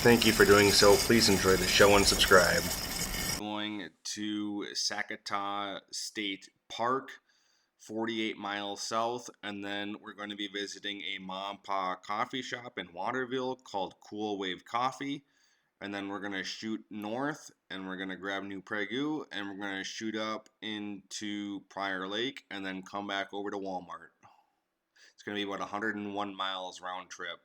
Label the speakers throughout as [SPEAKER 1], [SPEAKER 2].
[SPEAKER 1] Thank you for doing so. Please enjoy the show and subscribe. Going to Sakatah State Park, 48 miles south, and then we're going to be visiting a mom and pop coffee shop in Waterville called Cool Wave Coffee. And then we're going to shoot north, and we're going to grab New Prague, and we're going to shoot up into Prior Lake, and then come back over to Walmart. It's going to be about 101 miles round trip.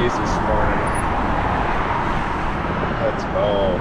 [SPEAKER 1] This morning. Let's go.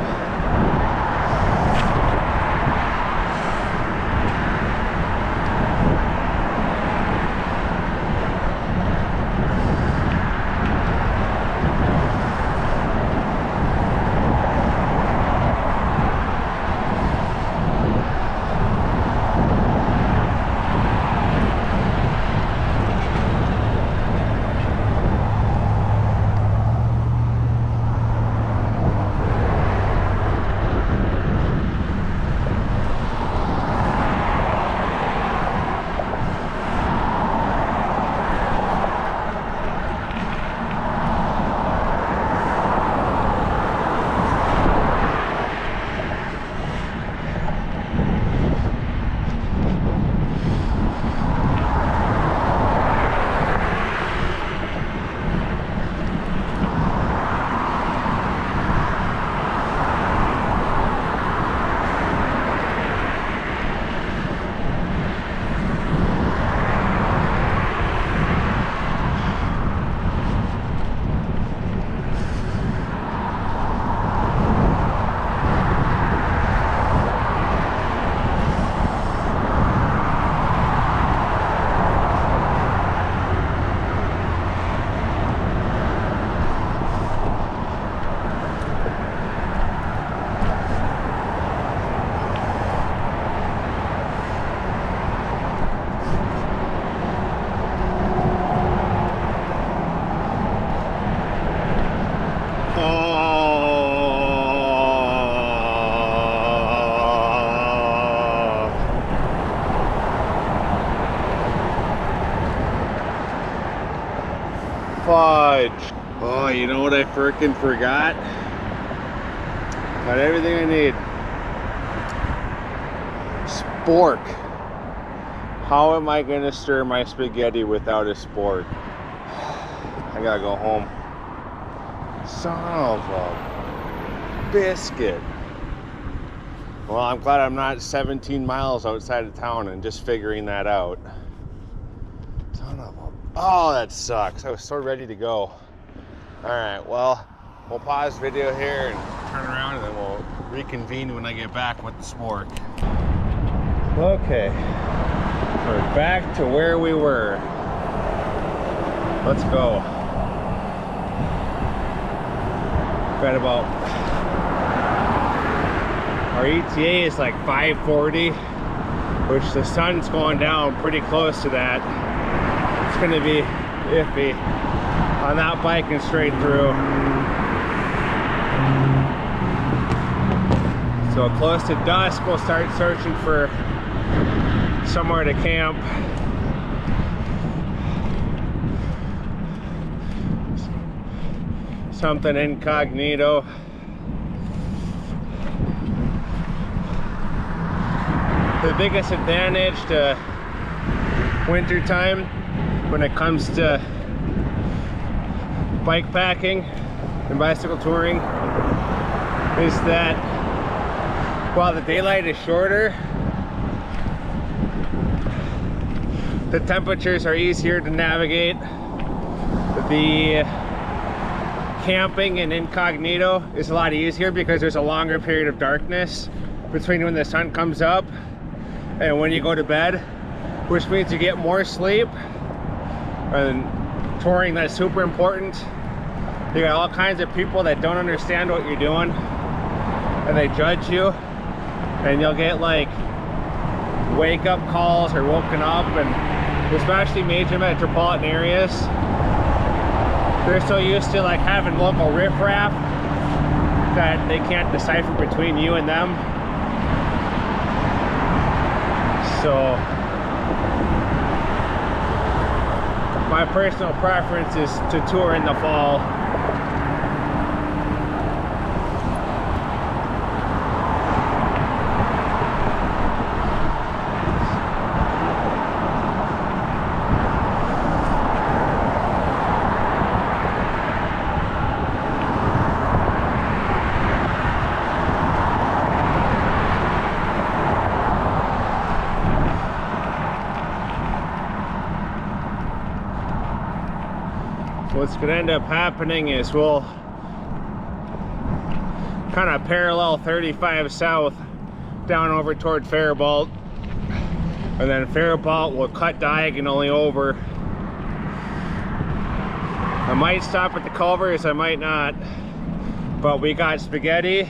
[SPEAKER 1] Fudge. Oh, you know what I frickin' forgot? Got everything I need. SPORK. How am I gonna stir my spaghetti without a SPORK? I gotta go home. Son of a biscuit. Well, I'm glad I'm not 17 miles outside of town and just figuring that out. Son of a... Oh, that sucks. I was so ready to go. All right, well, we'll pause the video here and turn around, and then we'll reconvene when I get back with the SPORK. Okay, we're back to where we were. Let's go. Got about, our ETA is like 5:40, which the sun's going down pretty close to that. It's gonna be iffy on that bike and straight through. So close to dusk, we'll start searching for somewhere to camp. Something incognito. The biggest advantage to winter time when it comes to bike packing and bicycle touring is that while the daylight is shorter, the temperatures are easier to navigate. The camping and incognito is a lot easier because there's a longer period of darkness between when the sun comes up and when you go to bed, which means you get more sleep. And touring, that's super important. You got all kinds of people that don't understand what you're doing and they judge you, and you'll get like wake up calls or woken up, and especially major metropolitan areas, they're so used to like having local riffraff that they can't decipher between you and them. So my personal preference is to tour in the fall. What's going to end up happening is we'll kind of parallel 35 south down over toward Faribault, and then Faribault will cut diagonally over. I might stop at the Culvers, I might not, but we got spaghetti,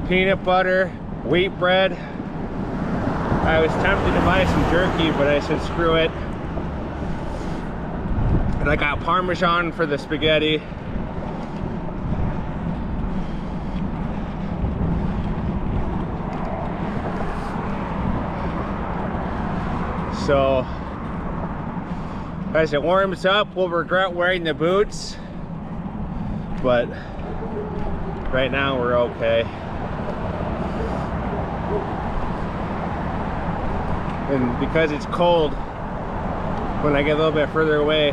[SPEAKER 1] peanut butter, wheat bread. I was tempted to buy some jerky, but I said screw it. And I got Parmesan for the spaghetti. So as it warms up, we'll regret wearing the boots, but right now we're okay. And because it's cold, when I get a little bit further away,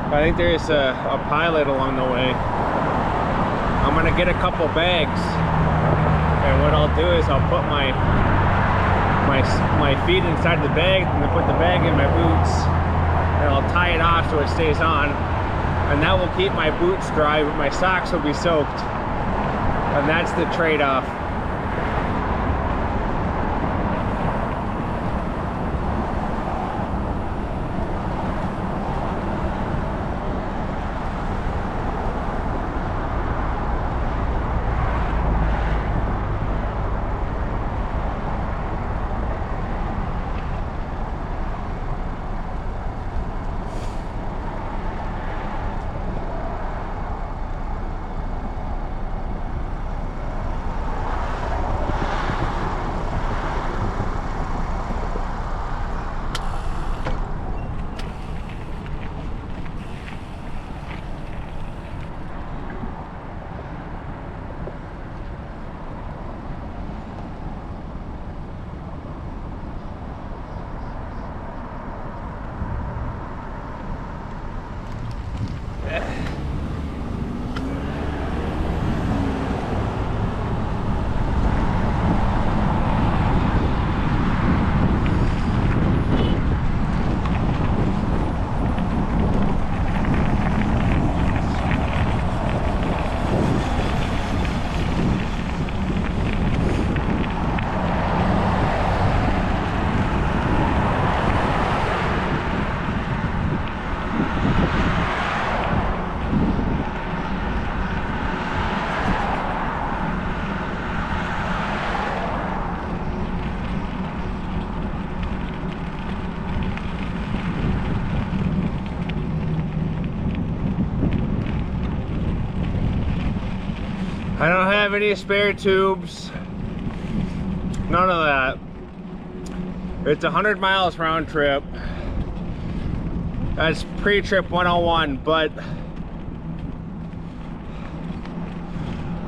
[SPEAKER 1] I think there's a pilot along the way. I'm gonna get a couple bags, and what I'll do is I'll put my feet inside the bag, and then put the bag in my boots, and I'll tie it off so it stays on, and that will keep my boots dry, but my socks will be soaked, and that's the trade-off. have any spare tubes. None of that. It's 100 miles round trip. That's pre-trip 101, but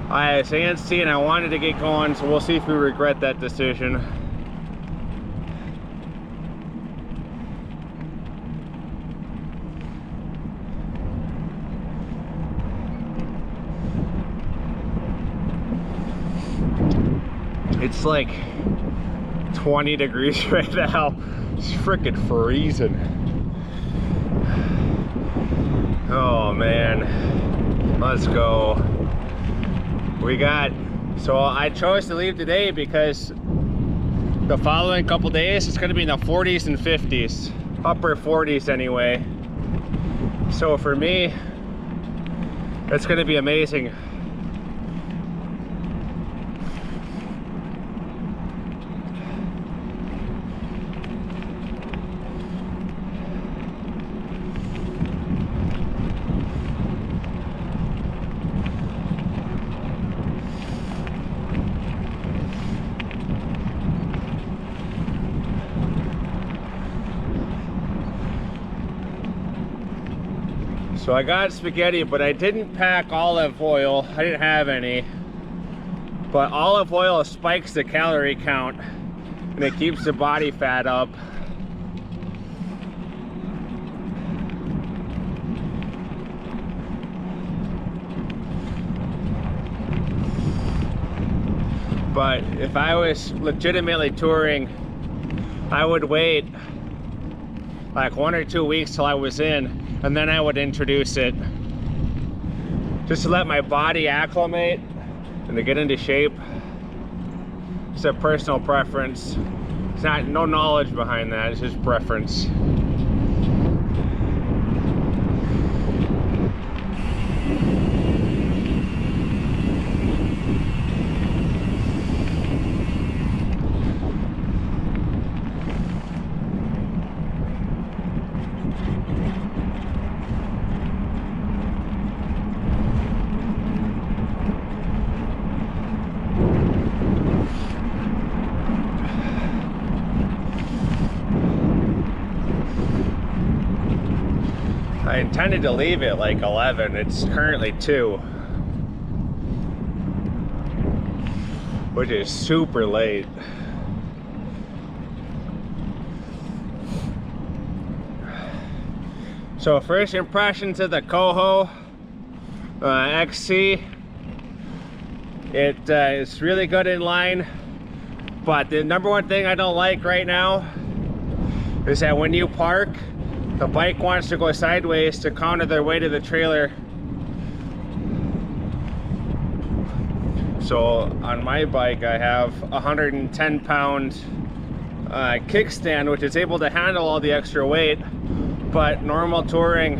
[SPEAKER 1] I was antsy and I wanted to get going, so we'll see if we regret that decision. It's like 20 degrees right now. It's freaking freezing. Oh man, let's go. So I chose to leave today because the following couple days it's going to be in the 40s and 50s, upper 40s anyway. So for me, it's going to be amazing. So I got spaghetti, but I didn't pack olive oil. I didn't have any. But olive oil spikes the calorie count and it keeps the body fat up. But if I was legitimately touring, I would wait like 1 or 2 weeks till I was in, and then I would introduce it just to let my body acclimate and to get into shape. It's a personal preference. It's not, no knowledge behind that, it's just preference. I intended to leave it like 11. It's currently 2, which is super late. So first impressions of the Coho XC. It's really good in line, but the number one thing I don't like right now is that when you park, the bike wants to go sideways to counter their way to the trailer. So on my bike I have a 110-pound kickstand, which is able to handle all the extra weight, but normal touring,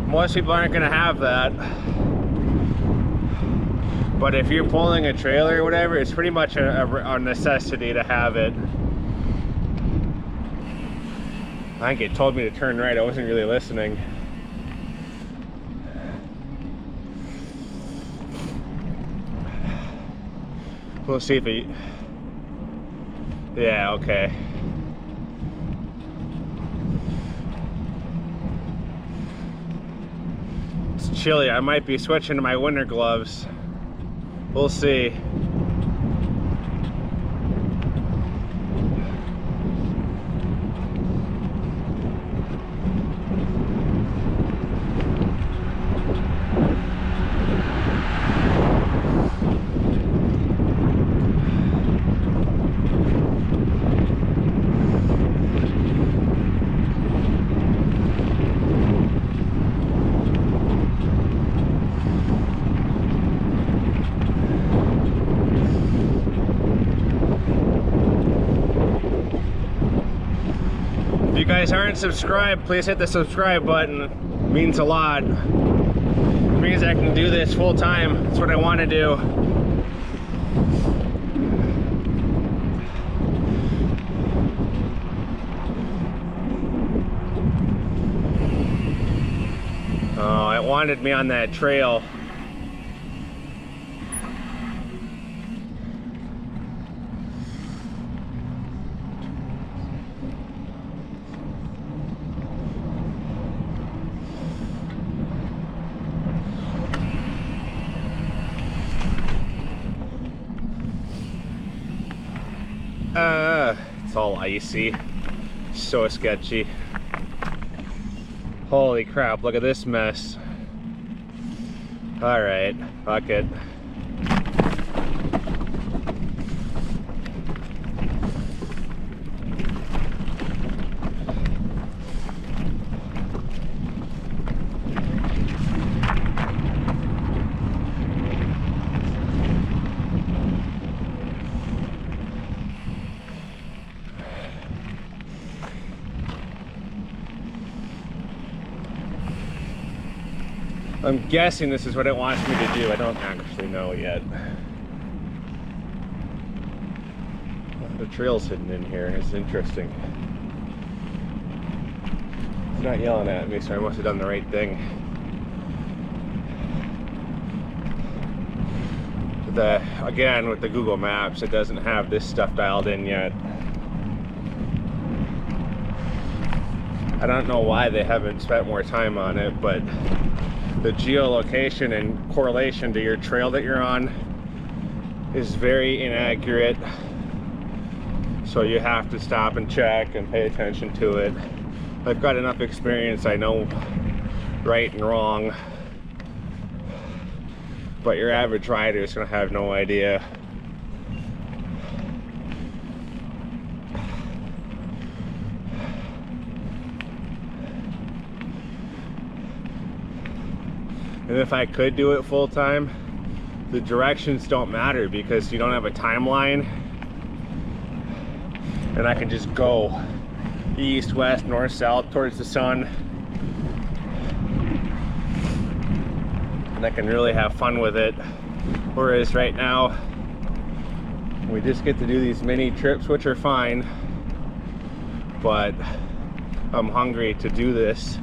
[SPEAKER 1] most people aren't going to have that. But if you're pulling a trailer or whatever, it's pretty much a necessity to have it. I think it told me to turn right. I wasn't really listening. We'll see if it... Yeah, okay. It's chilly. I might be switching to my winter gloves. We'll see. If you guys aren't subscribed, please hit the subscribe button. It means a lot. It means I can do this full time. That's what I want to do. wanted me on that trail. It's all icy, so sketchy. Holy crap, look at this mess. All right, fuck it. I'm guessing this is what it wants me to do. I don't actually know yet. The trail's hidden in here. It's interesting. It's not yelling at me, so I must have done the right thing. Again, with the Google Maps, it doesn't have this stuff dialed in yet. I don't know why they haven't spent more time on it, but the geolocation and correlation to your trail that you're on is very inaccurate. So you have to stop and check and pay attention to it. I've got enough experience, I know right and wrong. But your average rider is gonna have no idea. And if I could do it full time, the directions don't matter because you don't have a timeline. And I can just go east, west, north, south towards the sun. And I can really have fun with it. Whereas right now, we just get to do these mini trips, which are fine. But I'm hungry to do this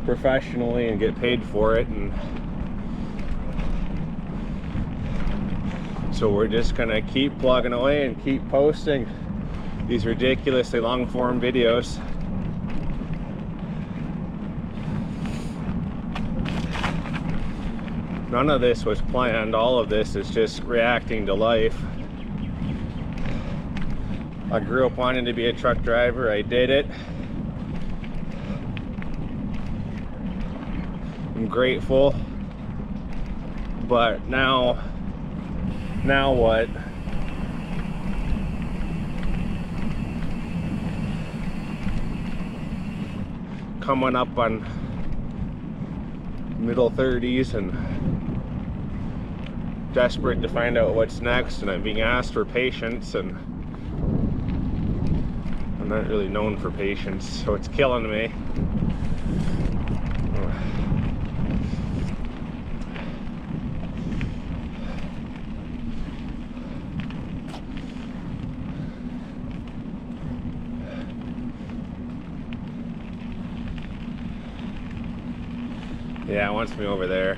[SPEAKER 1] professionally and get paid for it, and so we're just gonna keep plugging away and keep posting these ridiculously long form videos. None of this was planned. All of this is just reacting to life. I grew up wanting to be a truck driver. I did it. I'm grateful, but now what? Coming up on middle 30s and desperate to find out what's next, and I'm being asked for patience, and I'm not really known for patience, so it's killing me. Yeah, it wants me over there.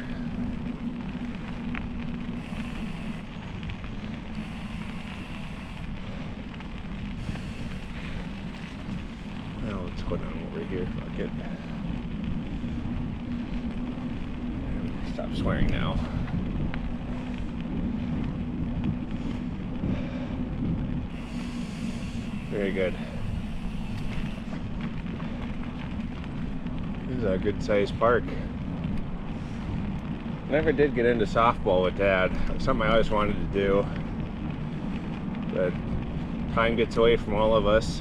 [SPEAKER 1] Now let's go down over here. Fuck it. Stop swearing now. Very good. This is a good sized park. Never did get into softball with Dad. It's something I always wanted to do, but time gets away from all of us.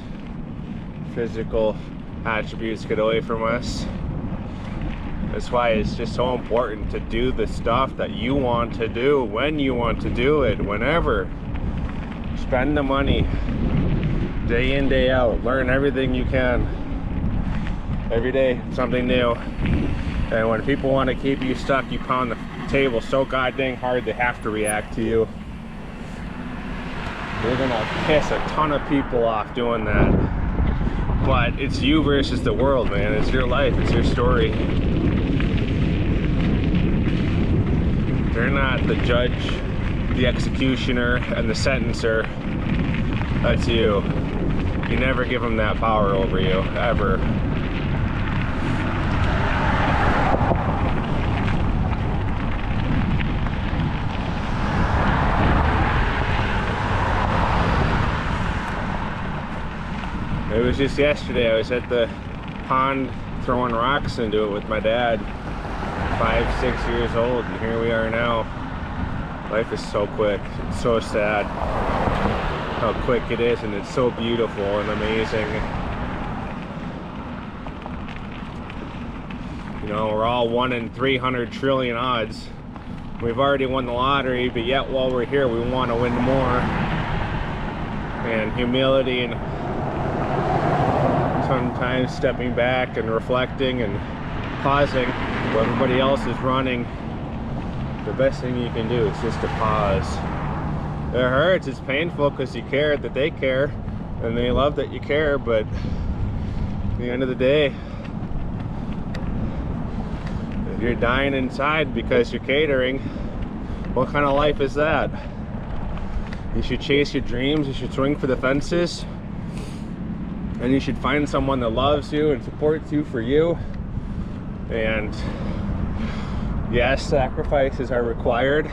[SPEAKER 1] Physical attributes get away from us. That's why it's just so important to do the stuff that you want to do, when you want to do it, whenever. Spend the money, day in, day out. Learn everything you can. Every day, something new. And when people want to keep you stuck, you pound the table so goddamn hard they have to react to you. You're gonna piss a ton of people off doing that. But it's you versus the world, man. It's your life, it's your story. They're not the judge, the executioner, and the sentencer. That's you. You never give them that power over you, ever. It was just yesterday, I was at the pond throwing rocks into it with my dad, 5, 6 years old, and here we are now. Life is so quick, it's so sad how quick it is, and it's so beautiful and amazing. You know, we're all 1 in 300 trillion odds. We've already won the lottery, but yet while we're here we want to win more. And humility and sometimes stepping back and reflecting and pausing while everybody else is running. The best thing you can do is just to pause. It hurts, it's painful because you care that they care and they love that you care, but at the end of the day, if you're dying inside because you're catering, what kind of life is that? You should chase your dreams, you should swing for the fences, and you should find someone that loves you and supports you for you. And yes, sacrifices are required.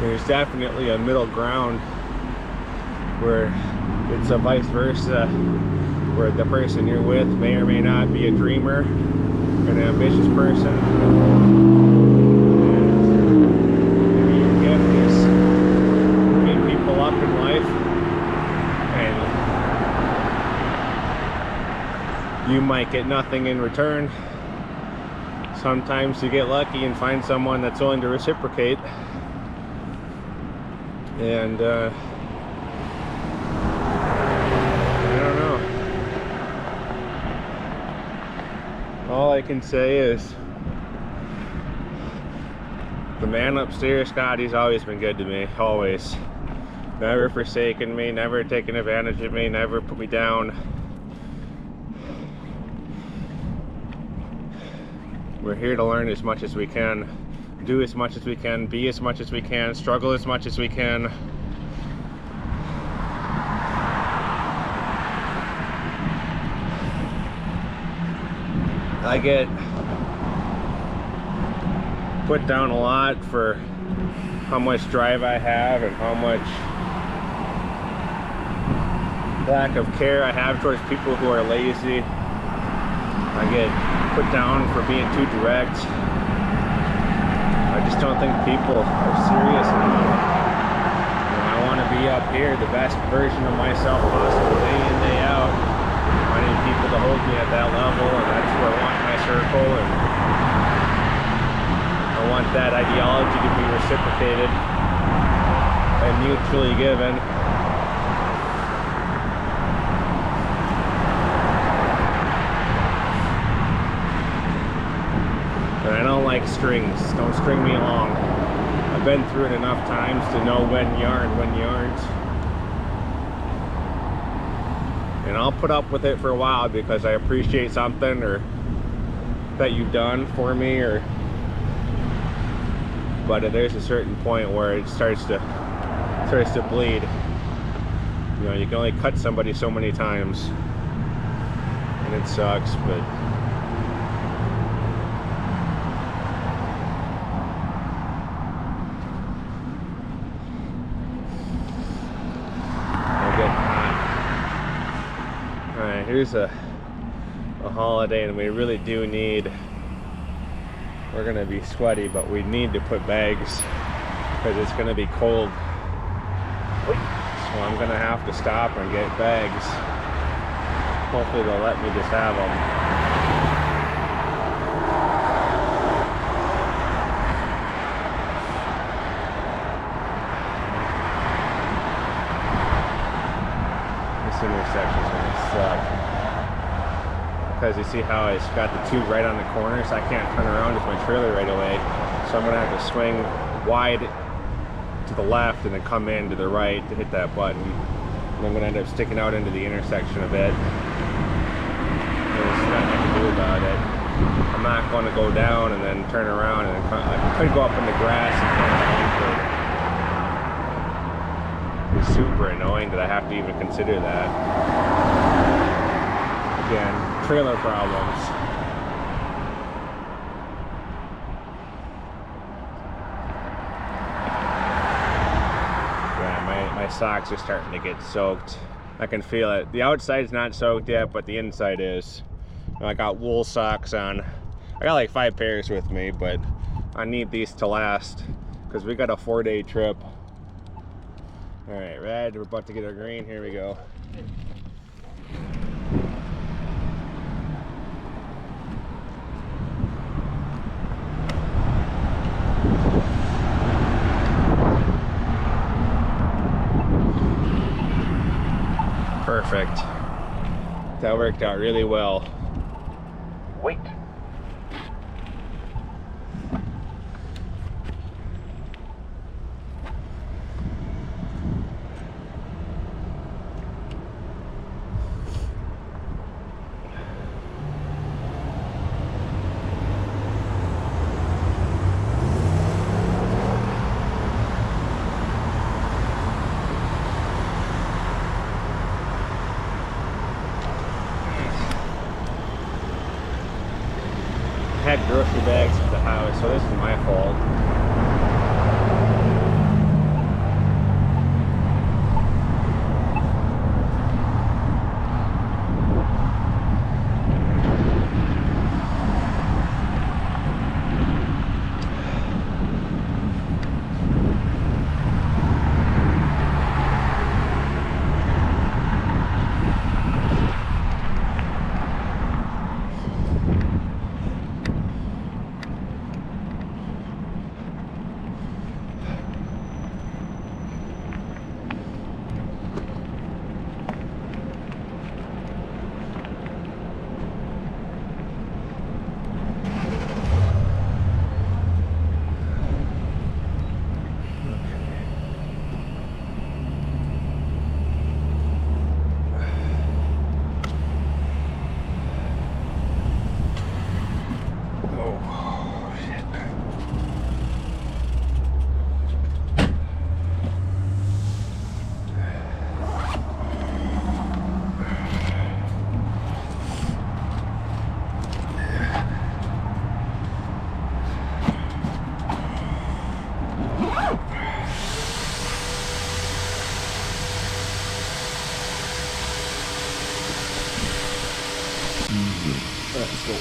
[SPEAKER 1] There's definitely a middle ground where it's a vice versa, where the person you're with may or may not be a dreamer, an ambitious person. And maybe your gift is bringing people up in life, and you might get nothing in return. Sometimes you get lucky and find someone that's willing to reciprocate. And I don't know. All I can say is the man upstairs, God, he's always been good to me, always. Never forsaken me, never taken advantage of me, never put me down. We're here to learn as much as we can, do as much as we can, be as much as we can, struggle as much as we can. I get put down a lot for how much drive I have and how much lack of care I have towards people who are lazy. I get put down for being too direct. I just don't think people are serious enough. You know, I want to be up here, the best version of myself possible, day in, day out. I need people to hold me at that level, and that's where I want my circle. And I want that ideology to be reciprocated and mutually given. But I don't like strings. Don't string me along. I've been through it enough times to know when you are and when you aren't. And I'll put up with it for a while because I appreciate something or that you've done for me, or but there's a certain point where it starts to bleed. You know, you can only cut somebody so many times, and it sucks, but here's a holiday, and we really do need, we're gonna be sweaty, but we need to put bags because it's gonna be cold. So I'm gonna have to stop and get bags. Hopefully they'll let me just have them. This intersection's gonna suck. Because you see how it's got the tube right on the corner, so I can't turn around with my trailer right away. So I'm gonna have to swing wide to the left and then come in to the right to hit that button. And I'm gonna end up sticking out into the intersection a bit. There's nothing I can do about it. I'm not going to go down and then turn around, and I could go up in the grass and it's super annoying that I have to even consider that. Again, trailer problems. Yeah, my socks are starting to get soaked. I can feel it. The outside's not soaked yet, but the inside is. I got wool socks on. I got like 5 pairs with me, but I need these to last because we got a 4-day trip. All right, red, we're about to get our green. Here we go. Perfect. That worked out really well. Wait. Had grocery bags at the house, so this is my fault. Let's go.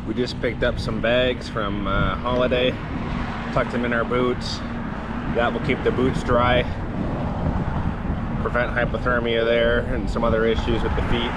[SPEAKER 1] We just picked up some bags from Holiday, tucked them in our boots. That will keep the boots dry, prevent hypothermia there, and some other issues with the feet.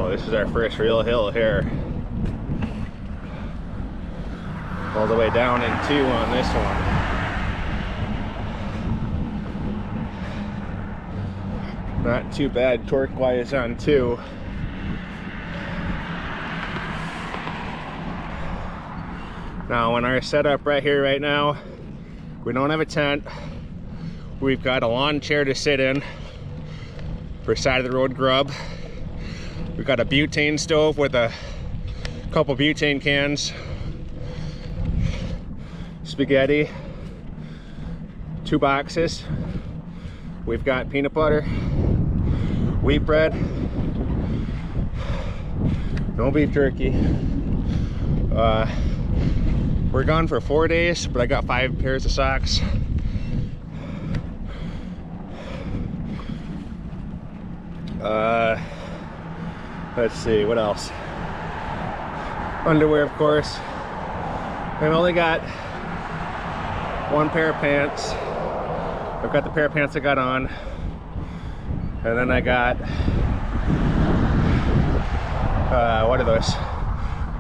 [SPEAKER 1] This is our first real hill here. All the way down in 2 on this one. Not too bad torque-wise on 2. Now on our setup right here right now, we don't have a tent. We've got a lawn chair to sit in for side of the road grub. We've got a butane stove with a couple butane cans. spaghetti, 2 boxes. We've got peanut butter, wheat bread, no beef jerky. We're gone for 4 days, but I got 5 pairs of socks. Let's see, what else? Underwear, of course. I've only got 1 pair of pants. I've got the pair of pants I got on. And then I got, what are those?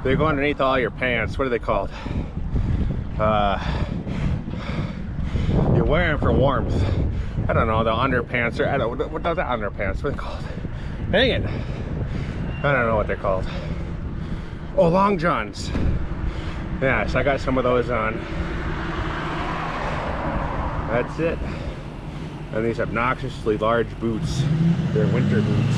[SPEAKER 1] They go underneath all your pants. What are they called? You wear them for warmth. I don't know, the underpants, or I don't know, what are the underpants? What are they called? Dang it. I don't know what they're called. Oh, long johns. Yeah, so I got some of those on. That's it. And these obnoxiously large boots. They're winter boots.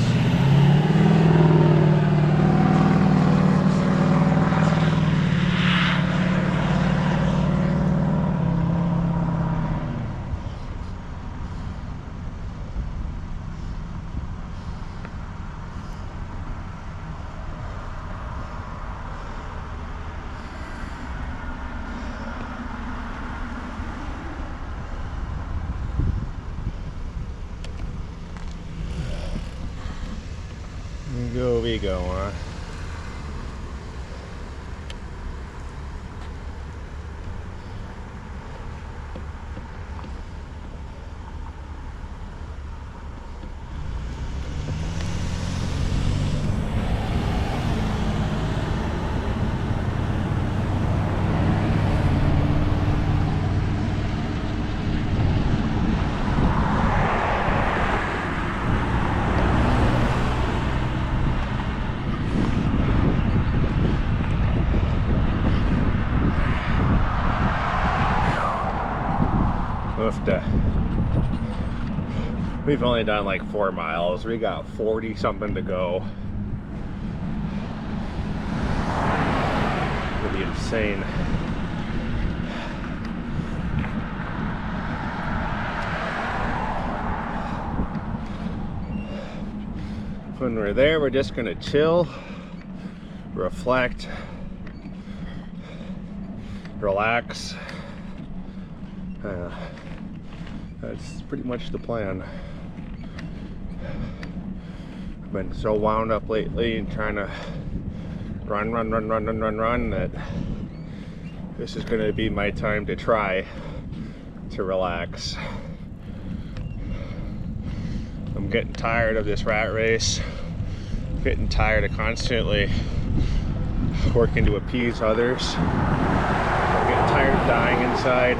[SPEAKER 1] Go we go, huh? We've only done like 4 miles. We got 40 something to go. It'll be insane. When we're there, we're just gonna chill, reflect, relax. That's pretty much the plan. I've been so wound up lately and trying to run that this is going to be my time to try to relax. I'm getting tired of this rat race. I'm getting tired of constantly working to appease others. I'm getting tired of dying inside.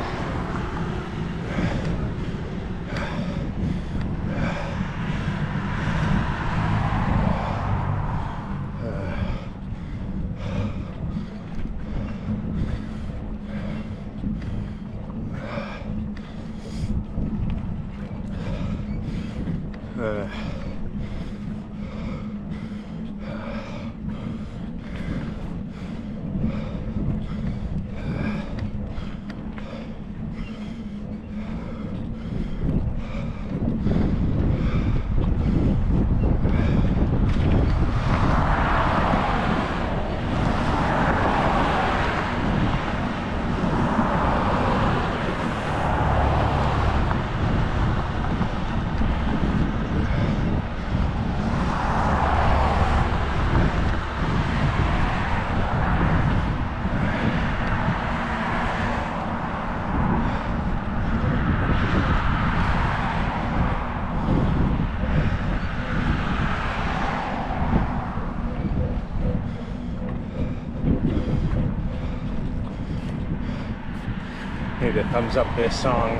[SPEAKER 1] Need to thumbs up this song.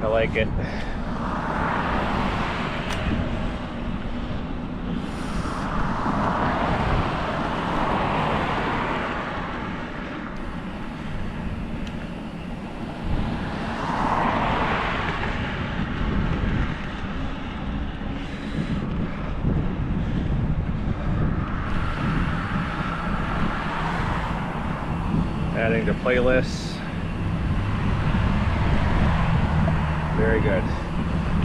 [SPEAKER 1] I like it. Adding to playlists. very good.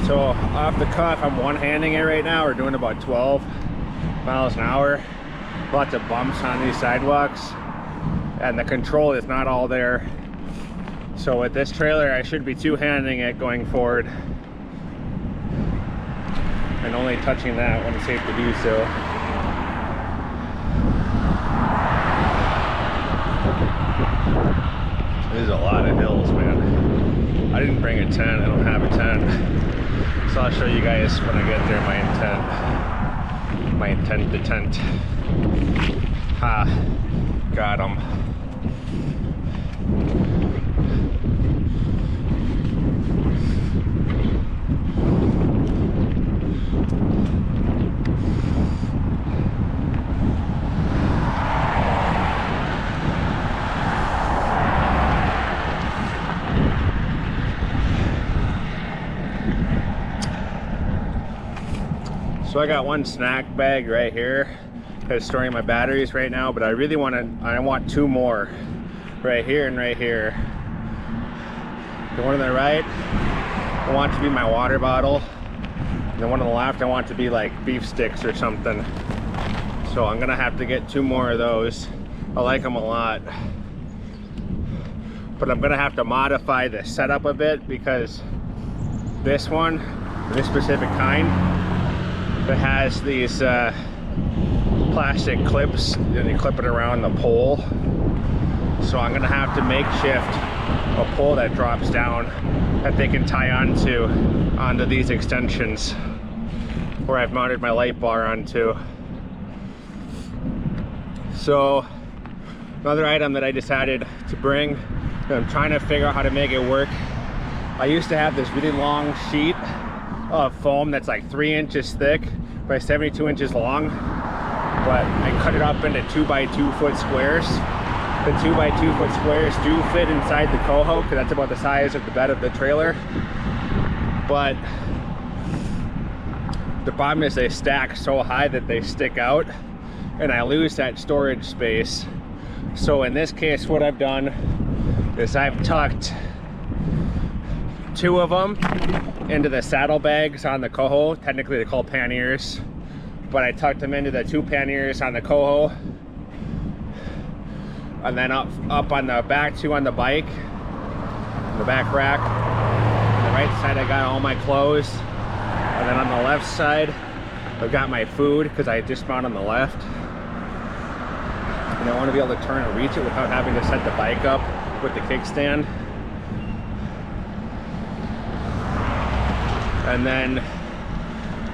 [SPEAKER 1] So off the cuff, I'm one-handing it right now. We're doing about 12 miles an hour. Lots of bumps on these sidewalks, and the control is not all there. So with this trailer, I should be two-handing it going forward, and only touching that when it's safe to do so. There's a lot of hills, man. I didn't bring a tent. I don't have a tent. So I'll show you guys when I get there my intent to tent. Ha, got him. So I got one snack bag right here that's storing my batteries right now, but I really want two more, right here and right here. The one on the right, I want to be my water bottle. And the one on the left, I want to be like beef sticks or something. So I'm gonna have to get two more of those. I like them a lot. But I'm gonna have to modify the setup a bit, because this one, this specific kind, it has these plastic clips, and you clip it around the pole. So I'm gonna have to makeshift a pole that drops down that they can tie onto these extensions, where I've mounted my light bar onto. So another item that I decided to bring, and I'm trying to figure out how to make it work. I used to have this really long sheet of foam that's like 3 inches thick by 72 inches long, but I cut it up into 2x2 foot squares. The 2x2 foot squares do fit inside the coho, because that's about the size of the bed of the trailer. But the problem is they stack so high that they stick out, and I lose that storage space. So in this case, what I've done is I've tucked 2 of them into the saddlebags on the coho. Technically they're called panniers, but I tucked them into the 2 panniers on the coho, and then up on the back 2 on the bike, the back rack. On the right side I got all my clothes, and then on the left side I've got my food, because I just found on the left, and I want to be able to turn and reach it without having to set the bike up with the kickstand. And then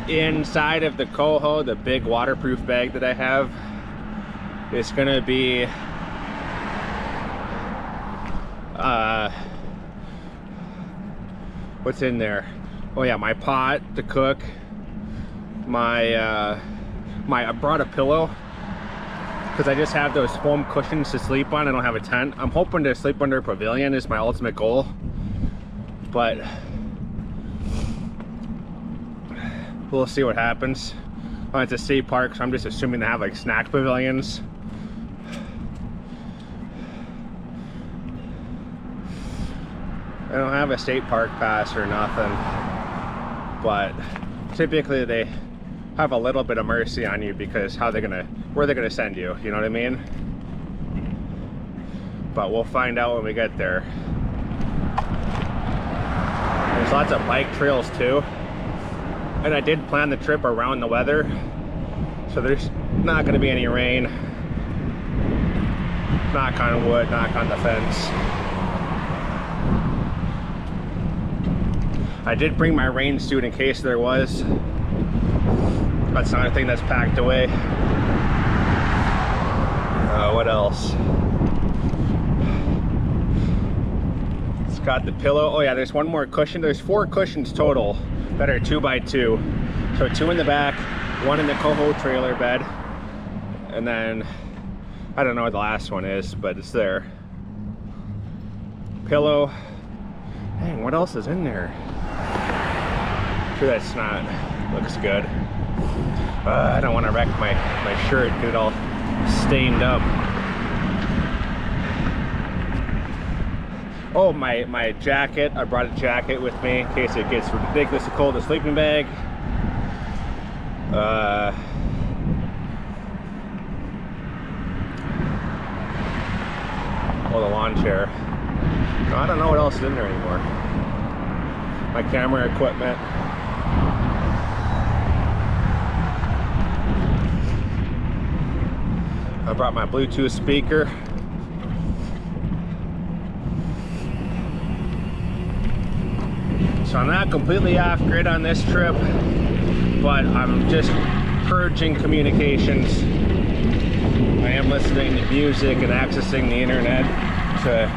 [SPEAKER 1] inside of the coho, the big waterproof bag that I have, is gonna be what's in there? Oh yeah, my pot to cook, I brought a pillow, because I just have those foam cushions to sleep on. I don't have a tent. I'm hoping to sleep under a pavilion is my ultimate goal, but we'll see what happens. Oh, it's a state park, so I'm just assuming they have like snack pavilions. I don't have a state park pass or nothing, but typically they have a little bit of mercy on you, because where they're gonna send you, you know what I mean? But we'll find out when we get there. There's lots of bike trails too. And I did plan the trip around the weather, so there's not going to be any rain. Knock on wood, knock on the fence. I did bring my rain suit in case there was. That's another thing that's packed away. What else? It's got the pillow. Oh yeah, there's one more cushion. There's 4 cushions total that are 2x2. So 2 in the back, 1 in the coho trailer bed, and then I don't know what the last one is, but it's there. Pillow. Dang, what else is in there? Sure, that's not. Looks good. I don't want to wreck my shirt, get it all stained up. Oh, my jacket. I brought a jacket with me in case it gets ridiculously cold. A sleeping bag. Oh, the lawn chair. No, I don't know what else is in there anymore. My camera equipment. I brought my Bluetooth speaker. So I'm not completely off grid on this trip, but I'm just purging communications. I am listening to music and accessing the internet to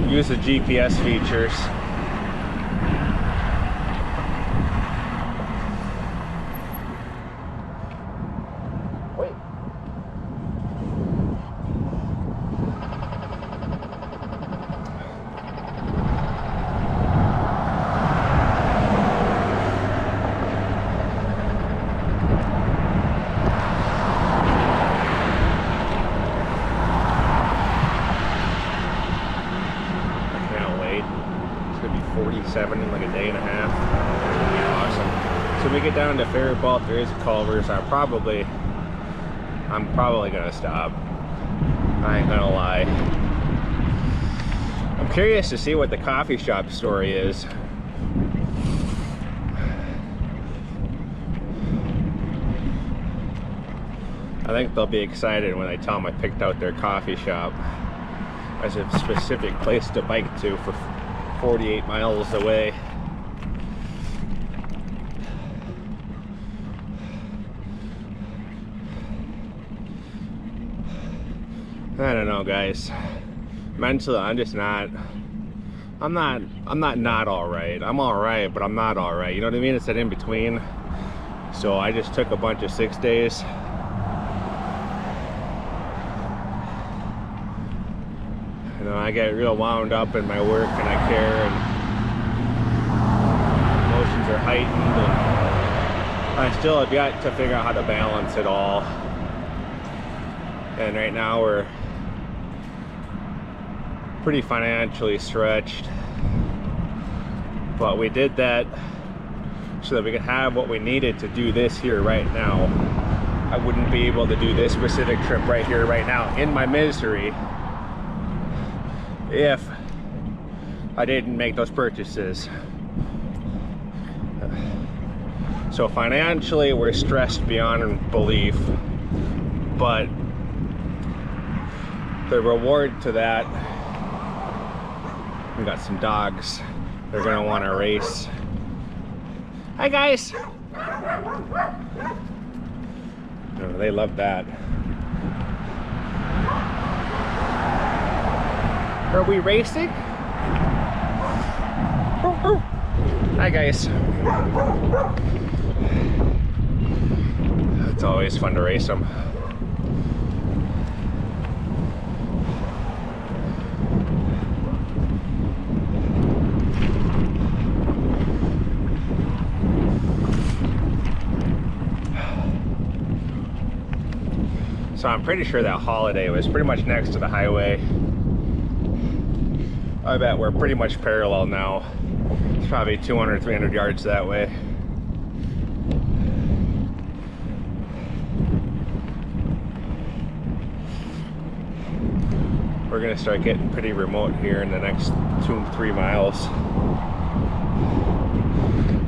[SPEAKER 1] use the GPS features. In like a day and a half. Awesome. So when we get down to Ferry Balt, there is Culver's. I'm probably gonna stop. I ain't gonna lie. I'm curious to see what the coffee shop story is. I think they'll be excited when I tell them I picked out their coffee shop as a specific place to bike to for 48 miles away. I don't know, guys. Mentally, I'm just not. I'm not all right. I'm all right, but I'm not all right. You know what I mean? It's that in between. So I just took a bunch of 6 days. You know, I get real wound up in my work and I care, and emotions are heightened, and I still have yet to figure out how to balance it all. And right now we're pretty financially stretched, but we did that so that we could have what we needed to do this here right now. I wouldn't be able to do this specific trip right here right now in my misery if I didn't make those purchases. So financially we're stressed beyond belief, but the reward to that, we got some dogs. They're gonna want to race. Hi guys. Oh, they love that. Are we racing? Hi guys. It's always fun to race them. So I'm pretty sure that Holiday was pretty much next to the highway. I bet we're pretty much parallel now. It's probably 200, 300 yards that way. We're gonna start getting pretty remote here in the next 2-3 miles.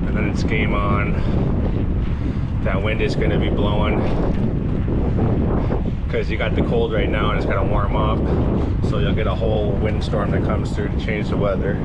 [SPEAKER 1] And then it's game on. That wind is gonna be blowing, because you got the cold right now and it's gonna warm up, so you'll get a whole windstorm that comes through to change the weather.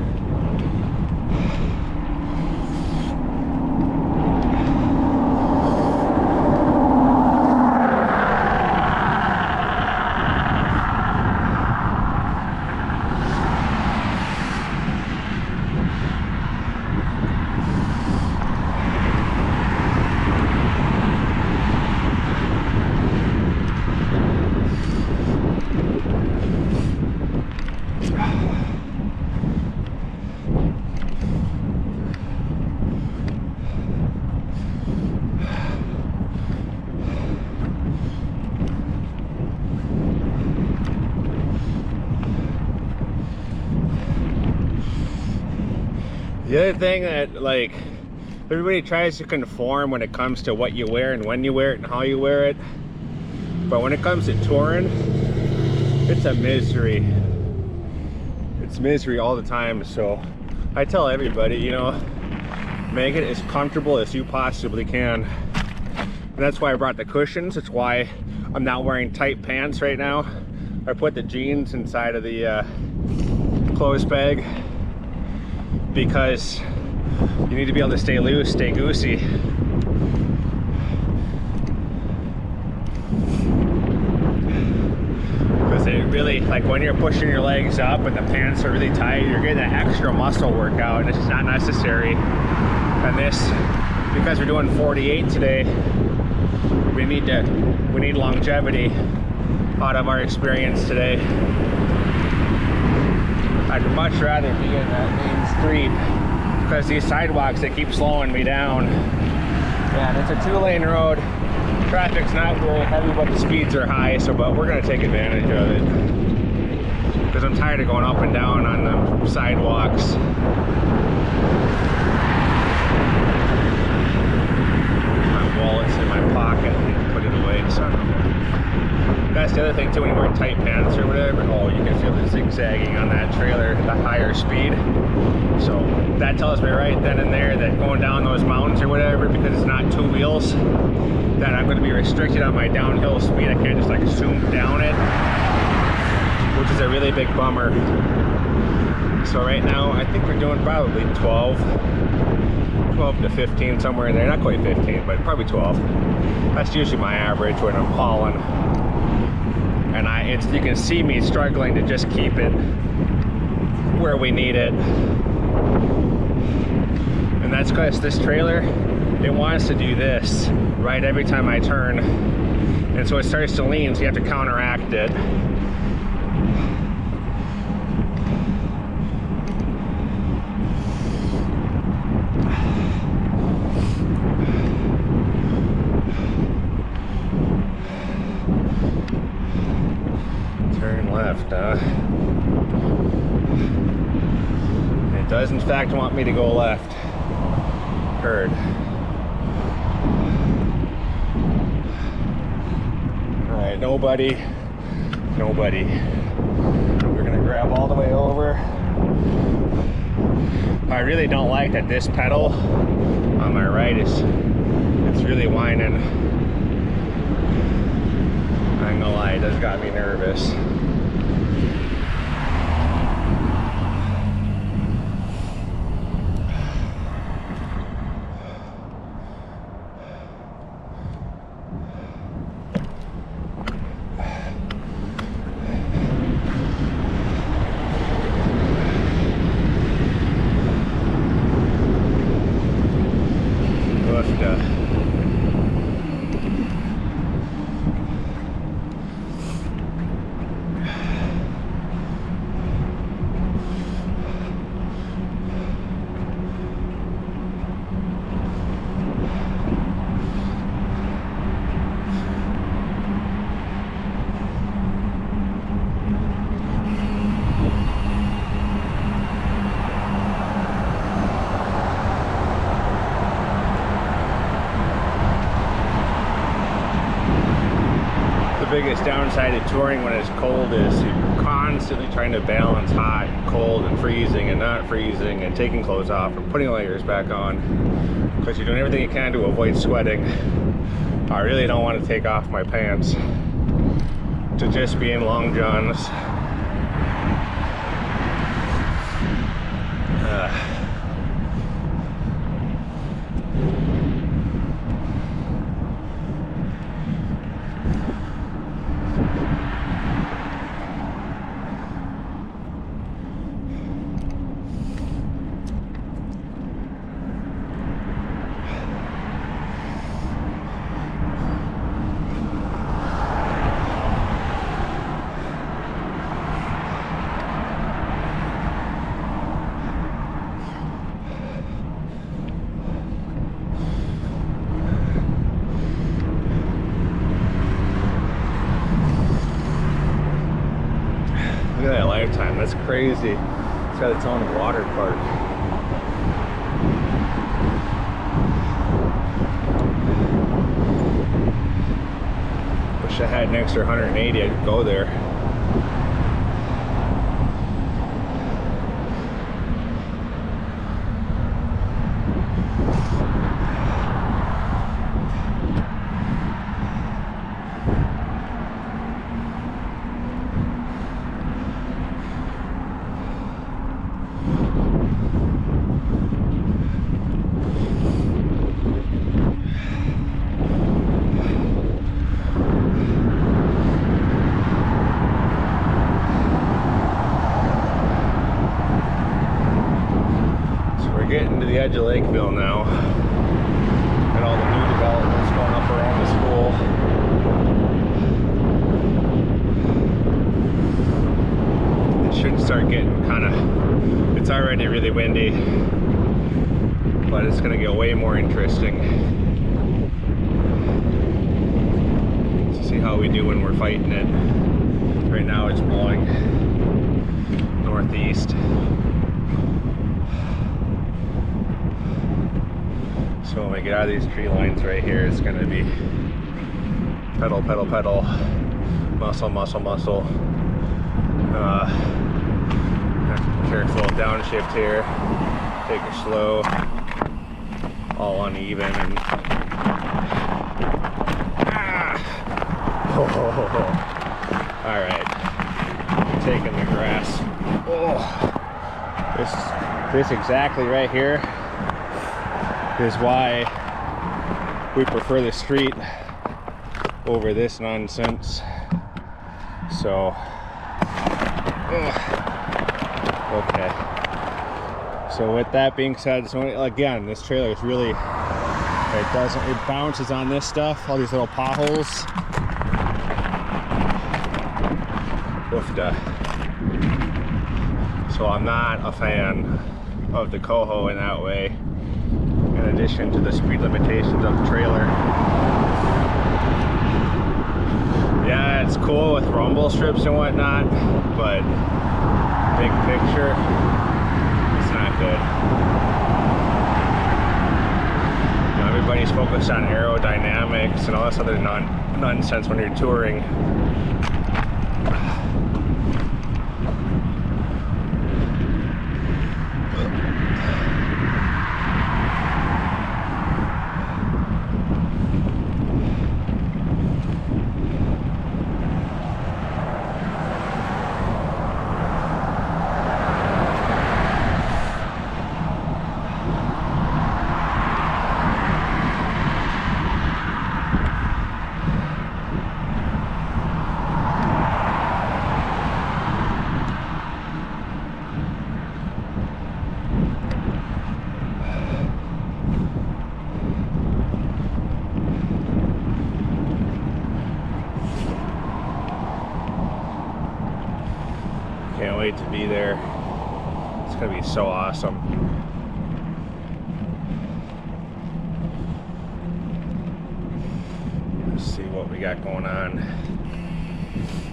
[SPEAKER 1] The other thing that, like, everybody tries to conform when it comes to what you wear and when you wear it and how you wear it. But when it comes to touring, it's a misery. It's misery all the time. So I tell everybody, you know, make it as comfortable as you possibly can. And that's why I brought the cushions. It's why I'm not wearing tight pants right now. I put the jeans inside of the clothes bag because you need to be able to stay loose, stay goosey. Because it really, like when you're pushing your legs up and the pants are really tight, you're getting that extra muscle workout and it's just not necessary. And this, because we're doing 48 today, we need longevity out of our experience today. I'd much rather be in that main street because these sidewalks, they keep slowing me down. And it's a 2-lane road. Traffic's not very heavy, but the speeds are high, but we're gonna take advantage of it. Because I'm tired of going up and down on the sidewalks. My wallet's in my pocket, I need to put it away, so that's the other thing too, when you wear tight pants or whatever, oh, you can feel the zigzagging on that trailer, the higher speed. So that tells me right then and there that going down those mountains or whatever, because it's not 2 wheels, that I'm going to be restricted on my downhill speed. I can't just like zoom down it, which is a really big bummer. So right now, I think we're doing probably 12 to 15, somewhere in there. Not quite 15, but probably 12. That's usually my average when I'm hauling. And you can see me struggling to just keep it where we need it. And that's because this trailer, it wants to do this right every time I turn. And so it starts to lean, so you have to counteract it. Left, it does in fact want me to go left. Heard. Alright, nobody. We're gonna grab all the way over. I really don't like that this pedal on my right it's really whining. I ain't gonna lie, it does got me nervous. Biggest downside of touring when it's cold is you're constantly trying to balance hot and cold and freezing and not freezing and taking clothes off and putting layers back on because you're doing everything you can to avoid sweating. I really don't want to take off my pants to just be in long johns. Look at that lifetime, that's crazy. It's got its own water park. had an extra 180, I'd go there. Getting to the edge of Lakeville now, and all the new developments going up around the school. It should start getting kind of, it's already really windy, but it's going to get way more interesting. Let's see how we do when we're fighting it. Right now it's blowing northeast. So when we get out of these tree lines right here, it's going to be pedal, pedal, pedal, muscle, muscle, muscle. Careful, downshift here, take it slow, all uneven, and all right, taking the grass. This exactly right here is why we prefer the street over this nonsense. So okay, so with that being said, so again, this trailer is really, it bounces on this stuff, all these little potholes. Oofda. So I'm not a fan of the coho in that way, in addition to the speed limitations of the trailer. Yeah, it's cool with rumble strips and whatnot, but big picture, it's not good. You know, everybody's focused on aerodynamics and all this other nonsense when you're touring. Can't wait to be there. It's gonna be so awesome. Let's see what we got going on.